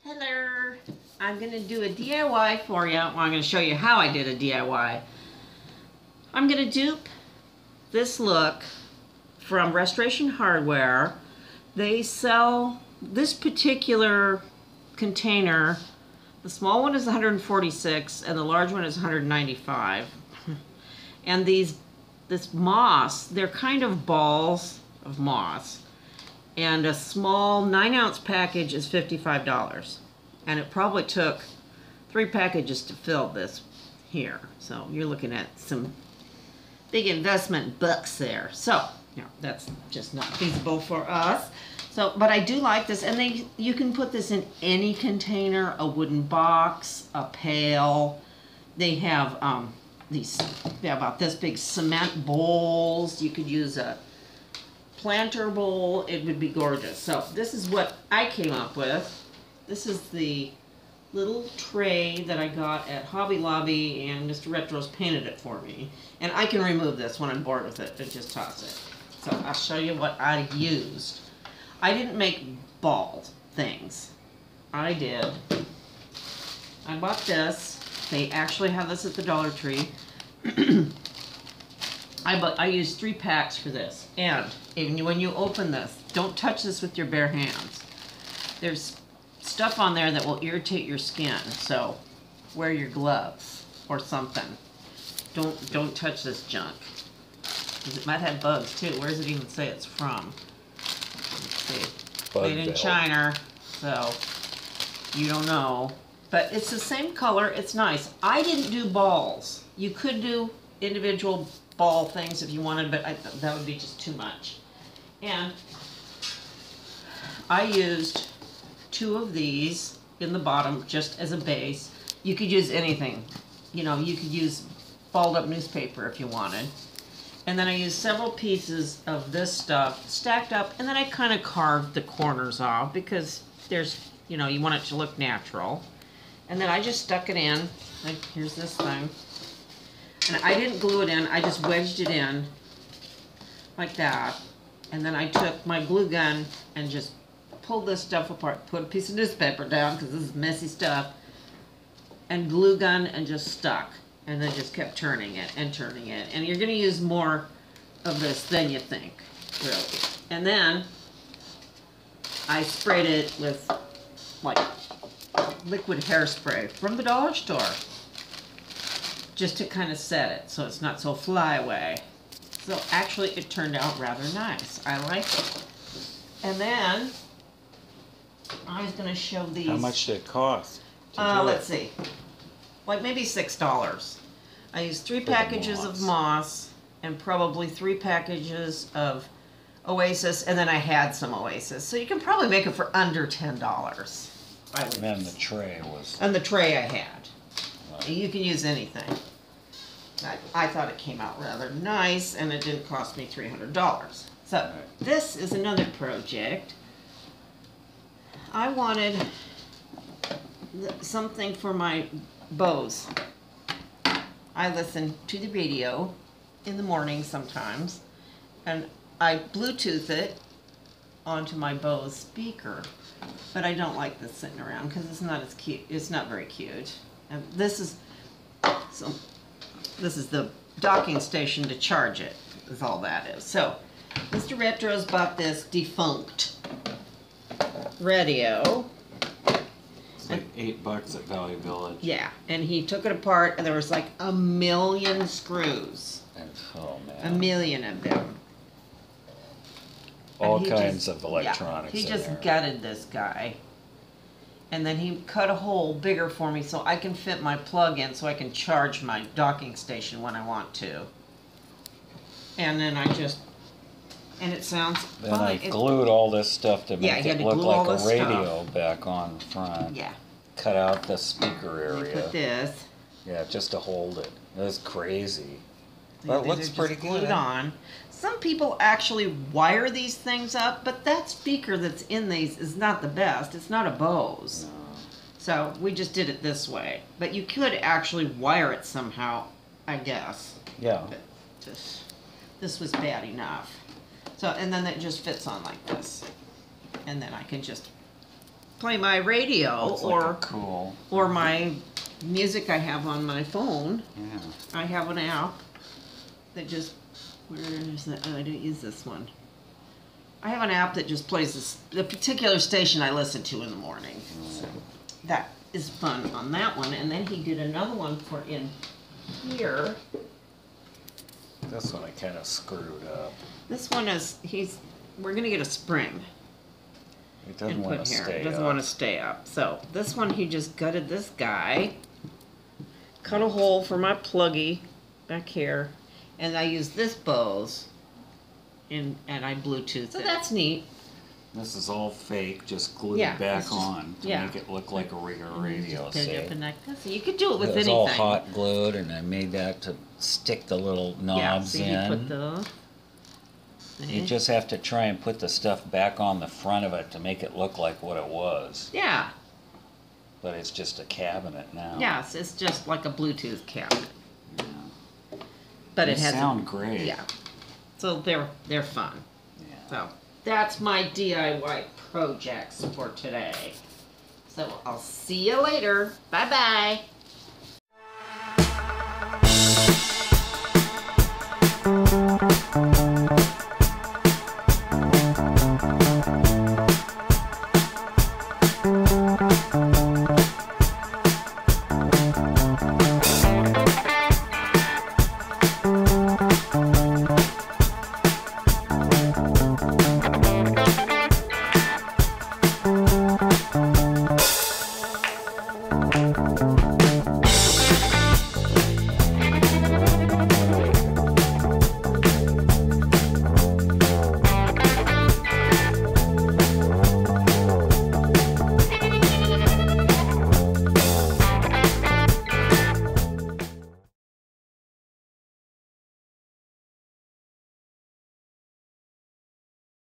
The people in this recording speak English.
Hello, I'm going to do a DIY for you. Well, I'm going to show you how I did a DIY. I'm going to dupe this look from Restoration Hardware. They sell this particular container. The small one is 146 and the large one is 195. And this moss, they're kind of balls of moss. And a small 9-ounce package is $55. And it probably took 3 packages to fill this here. So you're looking at some big investment bucks there. So, you know, that's just not feasible for us. So, but I do like this, and you can put this in any container, a wooden box, a pail. They have they have about this big cement bowls. You could use a planter bowl. It would be gorgeous. So this is what I came up with. This is the little tray that I got at Hobby Lobby, and Mr. Retros painted it for me. And I can remove this when I'm bored with it and just toss it. So I'll show you what I used. I didn't make ball things. I bought this. They actually have this at the Dollar Tree. I used 3 packs for this. And when you open this, don't touch this with your bare hands. There's stuff on there that will irritate your skin. So wear your gloves or something. Don't touch this junk. Because it might have bugs too. Where does it even say it's from? Let's see. Made in China. So you don't know. But it's the same color. It's nice. I didn't do balls. You could do individual ball things if you wanted, but that would be just too much. And I used 2 of these in the bottom just as a base. You could use anything. You know, you could use balled up newspaper if you wanted. And then I used several pieces of this stuff stacked up, and then I kind of carved the corners off because there's, you know, you want it to look natural. And then I just stuck it in. Like, here's this thing. And I didn't glue it in, I just wedged it in like that. And then I took my glue gun and just pulled this stuff apart, put a piece of newspaper down because this is messy stuff, and glue gun and just stuck. And then just kept turning it and turning it. And you're going to use more of this than you think, really. And then I sprayed it with like liquid hairspray from the dollar store, just to kind of set it so it's not so fly away. So actually it turned out rather nice. I like it. And then I was going to show these. How much did it cost? Let's see. Like maybe $6. I used 3 packages of moss and probably 3 packages of Oasis, and then I had some Oasis. So you can probably make it for under $10. And then the tray was... And the tray I had. Right. You can use anything. I thought it came out rather nice, and it didn't cost me $300. So right. This is another project. I wanted something for my bows. I listen to the radio in the morning sometimes, and I Bluetooth it onto my Bose speaker. But I don't like this sitting around because it's not as cute. It's not very cute. And this is the docking station to charge it. Is all that is. So, Mr. Retros bought this defunct radio. It's like $8 at Value Village. Yeah, and he took it apart, and there was like a million screws. And, oh man. A million of them. All kinds of electronics. Yeah, he just there. gutted this guy. And then he cut a hole bigger for me so I can fit my plug in so I can charge my docking station when I want to. And then and it sounds then fine. I glued all this stuff to make it look like a radio stuff back on front. Yeah. Cut out the speaker area. Put this. Yeah, just to hold it. That's crazy. But it looks pretty good. Glued on. Some people actually wire these things up, but that speaker that's in these is not the best. It's not a Bose. No. So we just did it this way. But you could actually wire it somehow, I guess. Yeah. But this was bad enough. So, and then it just fits on like this. And then I can just play my radio Looks like a cool. or my music I have on my phone. Yeah. I have an app that just, where is it? Oh, I don't use this one. I have an app that just plays the particular station I listen to in the morning. So that is fun on that one. And then he did another one for in here. This one I kind of screwed up. This one is, we're gonna get a spring. It doesn't And want put to here. stay It doesn't up. want to stay up. So this one, he just gutted this guy, cut a hole for my pluggy back here, and I use this Bose, and I Bluetooth. So that's neat. This is all fake, just glued Yeah, back it's just- on to yeah. make it look like a regular radio. Just pick it up See? and like this. So you could do it with It was anything. all hot glued, and I made that to stick the little Yeah. knobs See, he in. put those. You just have to try and put the stuff back on the front of it to make it look like what it was. Yeah. But it's just a cabinet now. Yes, it's just like a Bluetooth cabinet, Yeah. but They it has. sound great. Yeah. So they're fun. Yeah. So that's my DIY projects for today. So I'll see you later. Bye bye.